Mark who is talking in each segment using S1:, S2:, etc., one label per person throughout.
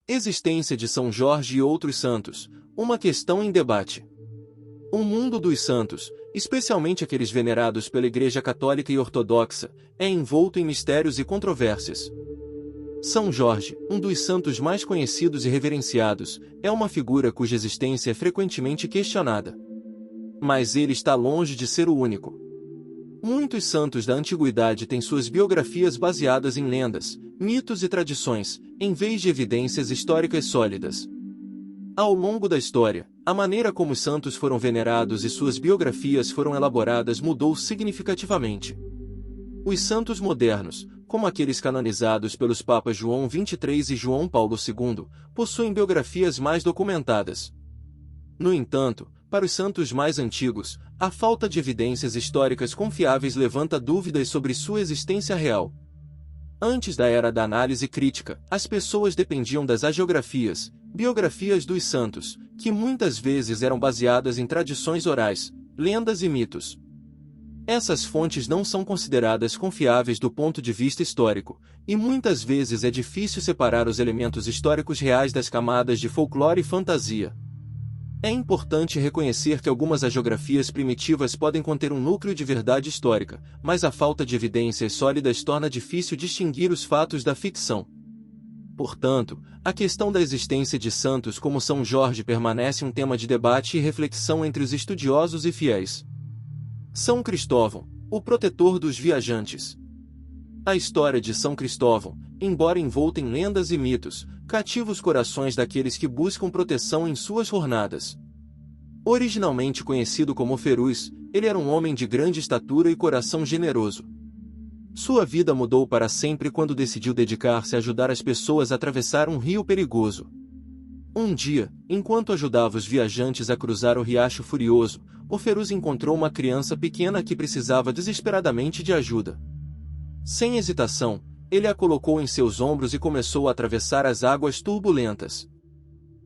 S1: Existência de São Jorge e outros santos, uma questão em debate. O mundo dos santos, especialmente aqueles venerados pela Igreja Católica e Ortodoxa, é envolto em mistérios e controvérsias. São Jorge, um dos santos mais conhecidos e reverenciados, é uma figura cuja existência é frequentemente questionada. Mas ele está longe de ser o único. Muitos santos da antiguidade têm suas biografias baseadas em lendas, mitos e tradições, em vez de evidências históricas sólidas. Ao longo da história, a maneira como os santos foram venerados e suas biografias foram elaboradas mudou significativamente. Os santos modernos, como aqueles canonizados pelos papas João XXIII e João Paulo II, possuem biografias mais documentadas. No entanto, para os santos mais antigos, a falta de evidências históricas confiáveis levanta dúvidas sobre sua existência real. Antes da era da análise crítica, as pessoas dependiam das hagiografias, biografias dos santos, que muitas vezes eram baseadas em tradições orais, lendas e mitos. Essas fontes não são consideradas confiáveis do ponto de vista histórico, e muitas vezes é difícil separar os elementos históricos reais das camadas de folclore e fantasia. É importante reconhecer que algumas hagiografias primitivas podem conter um núcleo de verdade histórica, mas a falta de evidências sólidas torna difícil distinguir os fatos da ficção. Portanto, a questão da existência de santos como São Jorge permanece um tema de debate e reflexão entre os estudiosos e fiéis. São Cristóvão, o protetor dos viajantes. A história de São Cristóvão, embora envolta em lendas e mitos, cativa os corações daqueles que buscam proteção em suas jornadas. Originalmente conhecido como Feruz, ele era um homem de grande estatura e coração generoso. Sua vida mudou para sempre quando decidiu dedicar-se a ajudar as pessoas a atravessar um rio perigoso. Um dia, enquanto ajudava os viajantes a cruzar o Riacho Furioso, o Feruz encontrou uma criança pequena que precisava desesperadamente de ajuda. Sem hesitação, ele a colocou em seus ombros e começou a atravessar as águas turbulentas.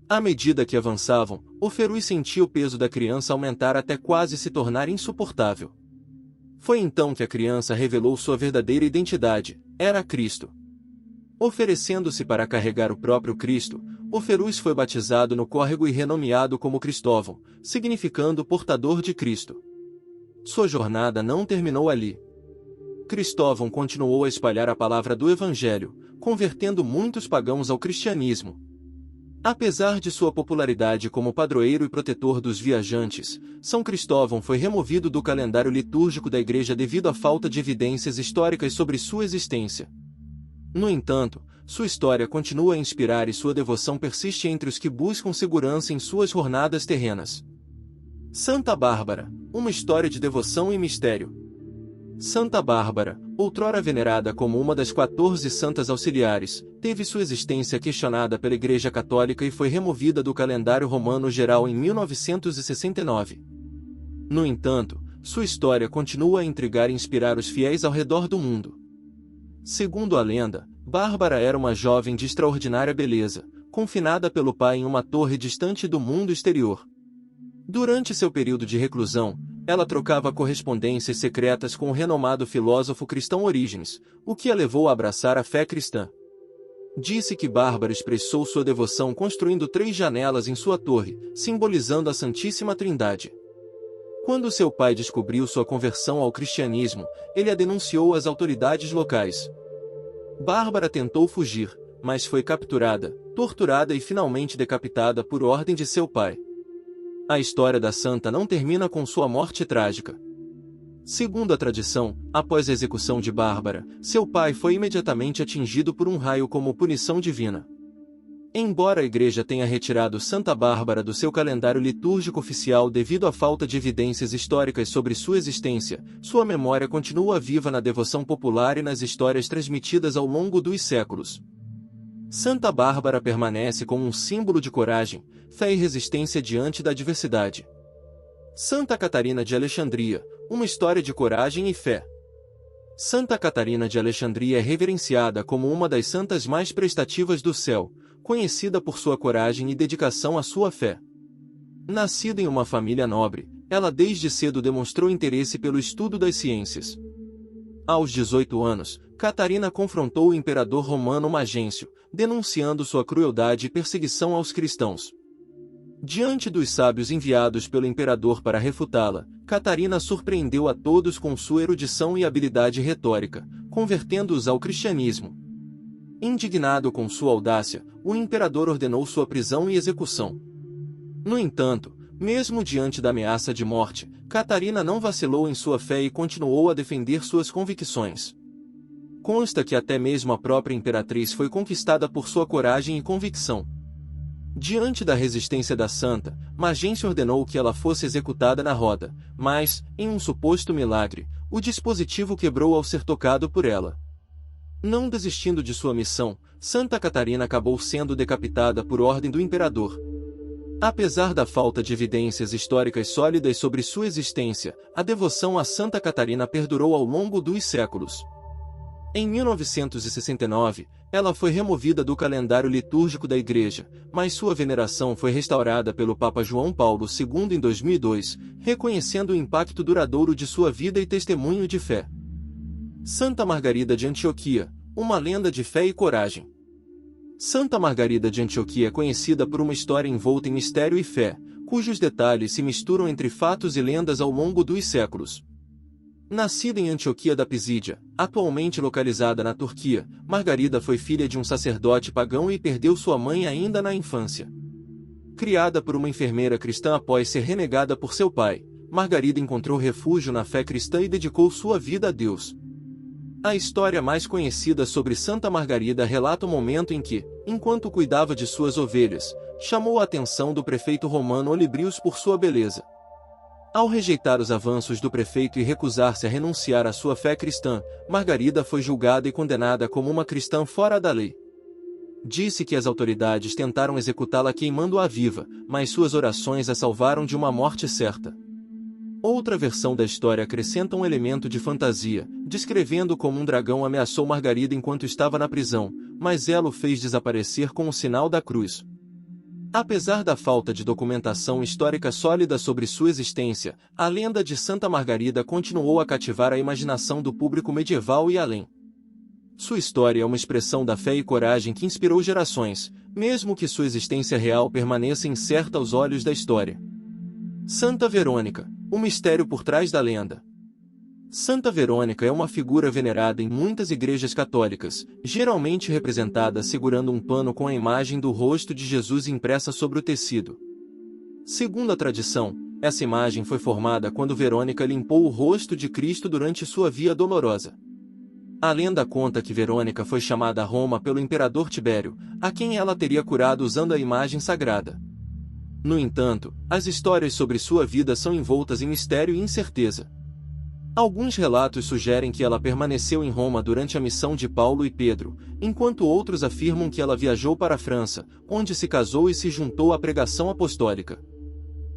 S1: À medida que avançavam, o Feruz sentia o peso da criança aumentar até quase se tornar insuportável. Foi então que a criança revelou sua verdadeira identidade: era Cristo. Oferecendo-se para carregar o próprio Cristo, o Feruz foi batizado no córrego e renomeado como Cristóvão, significando portador de Cristo. Sua jornada não terminou ali. Cristóvão continuou a espalhar a palavra do Evangelho, convertendo muitos pagãos ao cristianismo. Apesar de sua popularidade como padroeiro e protetor dos viajantes, São Cristóvão foi removido do calendário litúrgico da Igreja devido à falta de evidências históricas sobre sua existência. No entanto, sua história continua a inspirar e sua devoção persiste entre os que buscam segurança em suas jornadas terrenas. Santa Bárbara, uma história de devoção e mistério. Santa Bárbara, outrora venerada como uma das 14 santas auxiliares, teve sua existência questionada pela Igreja Católica e foi removida do calendário romano geral em 1969. No entanto, sua história continua a intrigar e inspirar os fiéis ao redor do mundo. Segundo a lenda, Bárbara era uma jovem de extraordinária beleza, confinada pelo pai em uma torre distante do mundo exterior. Durante seu período de reclusão, ela trocava correspondências secretas com o renomado filósofo cristão Orígenes, o que a levou a abraçar a fé cristã. Disse que Bárbara expressou sua devoção construindo 3 janelas em sua torre, simbolizando a Santíssima Trindade. Quando seu pai descobriu sua conversão ao cristianismo, ele a denunciou às autoridades locais. Bárbara tentou fugir, mas foi capturada, torturada e finalmente decapitada por ordem de seu pai. A história da santa não termina com sua morte trágica. Segundo a tradição, após a execução de Bárbara, seu pai foi imediatamente atingido por um raio como punição divina. Embora a Igreja tenha retirado Santa Bárbara do seu calendário litúrgico oficial devido à falta de evidências históricas sobre sua existência, sua memória continua viva na devoção popular e nas histórias transmitidas ao longo dos séculos. Santa Bárbara permanece como um símbolo de coragem, fé e resistência diante da adversidade. Santa Catarina de Alexandria, uma história de coragem e fé. Santa Catarina de Alexandria é reverenciada como uma das santas mais prestativas do céu, conhecida por sua coragem e dedicação à sua fé. Nascida em uma família nobre, ela desde cedo demonstrou interesse pelo estudo das ciências. Aos 18 anos, Catarina confrontou o imperador romano Magêncio, denunciando sua crueldade e perseguição aos cristãos. Diante dos sábios enviados pelo imperador para refutá-la, Catarina surpreendeu a todos com sua erudição e habilidade retórica, convertendo-os ao cristianismo. Indignado com sua audácia, o imperador ordenou sua prisão e execução. No entanto, mesmo diante da ameaça de morte, Catarina não vacilou em sua fé e continuou a defender suas convicções. Consta que até mesmo a própria imperatriz foi conquistada por sua coragem e convicção. Diante da resistência da santa, Magência ordenou que ela fosse executada na roda, mas, em um suposto milagre, o dispositivo quebrou ao ser tocado por ela. Não desistindo de sua missão, Santa Catarina acabou sendo decapitada por ordem do imperador. Apesar da falta de evidências históricas sólidas sobre sua existência, a devoção a Santa Catarina perdurou ao longo dos séculos. Em 1969, ela foi removida do calendário litúrgico da Igreja, mas sua veneração foi restaurada pelo Papa João Paulo II em 2002, reconhecendo o impacto duradouro de sua vida e testemunho de fé. Santa Margarida de Antioquia, uma lenda de fé e coragem. Santa Margarida de Antioquia é conhecida por uma história envolta em mistério e fé, cujos detalhes se misturam entre fatos e lendas ao longo dos séculos. Nascida em Antioquia da Pisídia, atualmente localizada na Turquia, Margarida foi filha de um sacerdote pagão e perdeu sua mãe ainda na infância. Criada por uma enfermeira cristã após ser renegada por seu pai, Margarida encontrou refúgio na fé cristã e dedicou sua vida a Deus. A história mais conhecida sobre Santa Margarida relata o momento em que, enquanto cuidava de suas ovelhas, chamou a atenção do prefeito romano Olibrius por sua beleza. Ao rejeitar os avanços do prefeito e recusar-se a renunciar à sua fé cristã, Margarida foi julgada e condenada como uma cristã fora da lei. Disse que as autoridades tentaram executá-la queimando-a viva, mas suas orações a salvaram de uma morte certa. Outra versão da história acrescenta um elemento de fantasia, descrevendo como um dragão ameaçou Margarida enquanto estava na prisão, mas ela o fez desaparecer com o sinal da cruz. Apesar da falta de documentação histórica sólida sobre sua existência, a lenda de Santa Margarida continuou a cativar a imaginação do público medieval e além. Sua história é uma expressão da fé e coragem que inspirou gerações, mesmo que sua existência real permaneça incerta aos olhos da história. Santa Verônica, o mistério por trás da lenda. Santa Verônica é uma figura venerada em muitas igrejas católicas, geralmente representada segurando um pano com a imagem do rosto de Jesus impressa sobre o tecido. Segundo a tradição, essa imagem foi formada quando Verônica limpou o rosto de Cristo durante sua via dolorosa. A lenda conta que Verônica foi chamada a Roma pelo imperador Tibério, a quem ela teria curado usando a imagem sagrada. No entanto, as histórias sobre sua vida são envoltas em mistério e incerteza. Alguns relatos sugerem que ela permaneceu em Roma durante a missão de Paulo e Pedro, enquanto outros afirmam que ela viajou para a França, onde se casou e se juntou à pregação apostólica.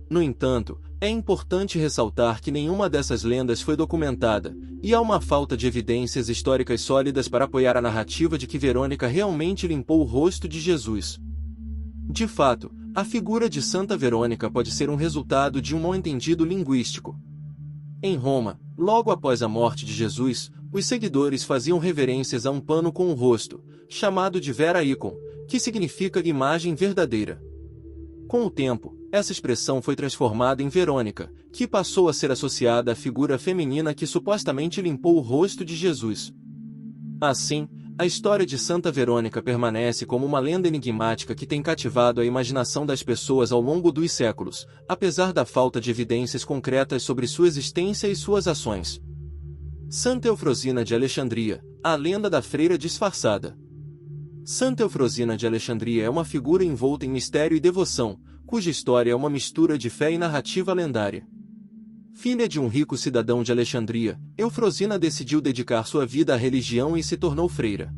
S1: No entanto, é importante ressaltar que nenhuma dessas lendas foi documentada, e há uma falta de evidências históricas sólidas para apoiar a narrativa de que Verônica realmente limpou o rosto de Jesus. De fato, a figura de Santa Verônica pode ser um resultado de um mal-entendido linguístico. Em Roma, logo após a morte de Jesus, os seguidores faziam reverências a um pano com o rosto, chamado de Vera Icon, que significa imagem verdadeira. Com o tempo, essa expressão foi transformada em Verônica, que passou a ser associada à figura feminina que supostamente limpou o rosto de Jesus. Assim, a história de Santa Verônica permanece como uma lenda enigmática que tem cativado a imaginação das pessoas ao longo dos séculos, apesar da falta de evidências concretas sobre sua existência e suas ações. Santa Eufrosina de Alexandria, a lenda da freira disfarçada. Santa Eufrosina de Alexandria é uma figura envolta em mistério e devoção, cuja história é uma mistura de fé e narrativa lendária. Filha de um rico cidadão de Alexandria, Eufrosina decidiu dedicar sua vida à religião e se tornou freira.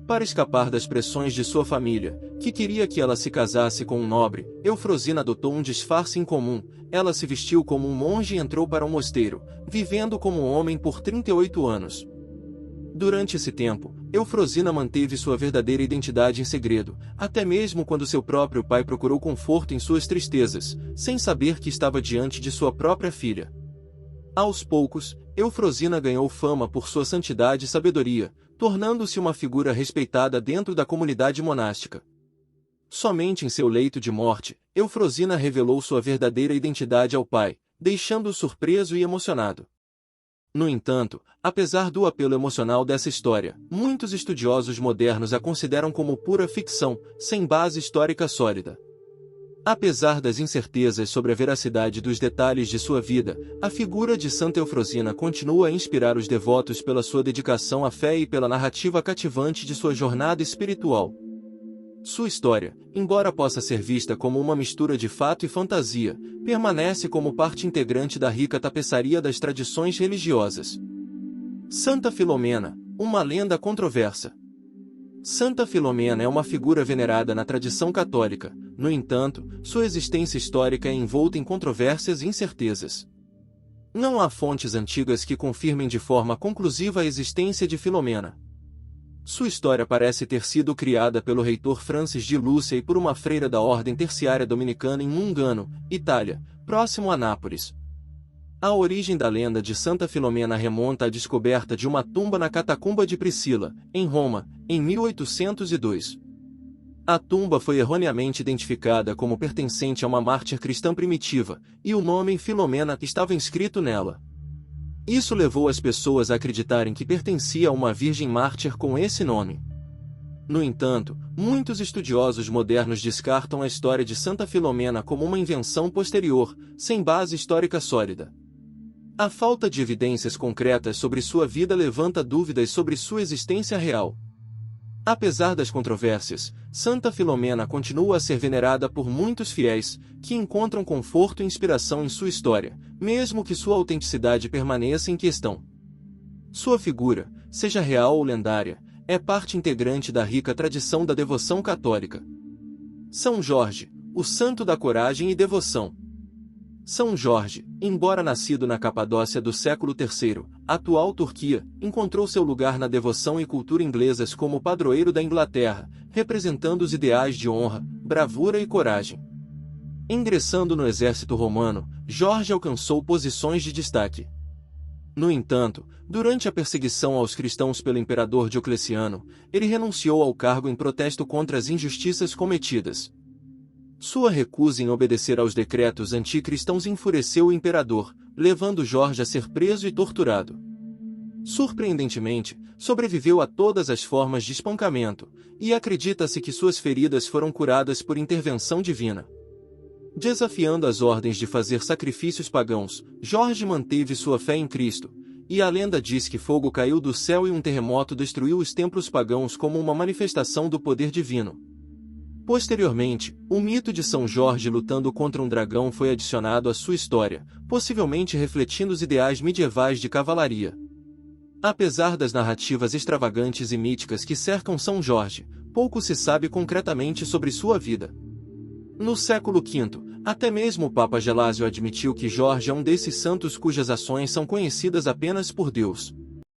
S1: Para escapar das pressões de sua família, que queria que ela se casasse com um nobre, Eufrosina adotou um disfarce incomum. Ela se vestiu como um monge e entrou para um mosteiro, vivendo como um homem por 38 anos. Durante esse tempo, Eufrosina manteve sua verdadeira identidade em segredo, até mesmo quando seu próprio pai procurou conforto em suas tristezas, sem saber que estava diante de sua própria filha. Aos poucos, Eufrosina ganhou fama por sua santidade e sabedoria, tornando-se uma figura respeitada dentro da comunidade monástica. Somente em seu leito de morte, Eufrosina revelou sua verdadeira identidade ao pai, deixando-o surpreso e emocionado. No entanto, apesar do apelo emocional dessa história, muitos estudiosos modernos a consideram como pura ficção, sem base histórica sólida. Apesar das incertezas sobre a veracidade dos detalhes de sua vida, a figura de Santa Eufrosina continua a inspirar os devotos pela sua dedicação à fé e pela narrativa cativante de sua jornada espiritual. Sua história, embora possa ser vista como uma mistura de fato e fantasia, permanece como parte integrante da rica tapeçaria das tradições religiosas. Santa Filomena, uma lenda controversa. Santa Filomena é uma figura venerada na tradição católica, no entanto, sua existência histórica é envolta em controvérsias e incertezas. Não há fontes antigas que confirmem de forma conclusiva a existência de Filomena. Sua história parece ter sido criada pelo reitor Francis de Lúcia e por uma freira da Ordem Terciária Dominicana em Mungano, Itália, próximo a Nápoles. A origem da lenda de Santa Filomena remonta à descoberta de uma tumba na Catacumba de Priscila, em Roma, em 1802. A tumba foi erroneamente identificada como pertencente a uma mártir cristã primitiva, e o nome Filomena estava inscrito nela. Isso levou as pessoas a acreditarem que pertencia a uma virgem mártir com esse nome. No entanto, muitos estudiosos modernos descartam a história de Santa Filomena como uma invenção posterior, sem base histórica sólida. A falta de evidências concretas sobre sua vida levanta dúvidas sobre sua existência real. Apesar das controvérsias, Santa Filomena continua a ser venerada por muitos fiéis, que encontram conforto e inspiração em sua história, mesmo que sua autenticidade permaneça em questão. Sua figura, seja real ou lendária, é parte integrante da rica tradição da devoção católica. São Jorge, o santo da coragem e devoção. São Jorge, embora nascido na Capadócia do século III, atual Turquia, encontrou seu lugar na devoção e cultura inglesas como padroeiro da Inglaterra, representando os ideais de honra, bravura e coragem. Ingressando no exército romano, Jorge alcançou posições de destaque. No entanto, durante a perseguição aos cristãos pelo imperador Diocleciano, ele renunciou ao cargo em protesto contra as injustiças cometidas. Sua recusa em obedecer aos decretos anticristãos enfureceu o imperador, levando Jorge a ser preso e torturado. Surpreendentemente, sobreviveu a todas as formas de espancamento, e acredita-se que suas feridas foram curadas por intervenção divina. Desafiando as ordens de fazer sacrifícios pagãos, Jorge manteve sua fé em Cristo, e a lenda diz que fogo caiu do céu e um terremoto destruiu os templos pagãos como uma manifestação do poder divino. Posteriormente, o mito de São Jorge lutando contra um dragão foi adicionado à sua história, possivelmente refletindo os ideais medievais de cavalaria. Apesar das narrativas extravagantes e míticas que cercam São Jorge, pouco se sabe concretamente sobre sua vida. No século V, até mesmo o Papa Gelásio admitiu que Jorge é um desses santos cujas ações são conhecidas apenas por Deus.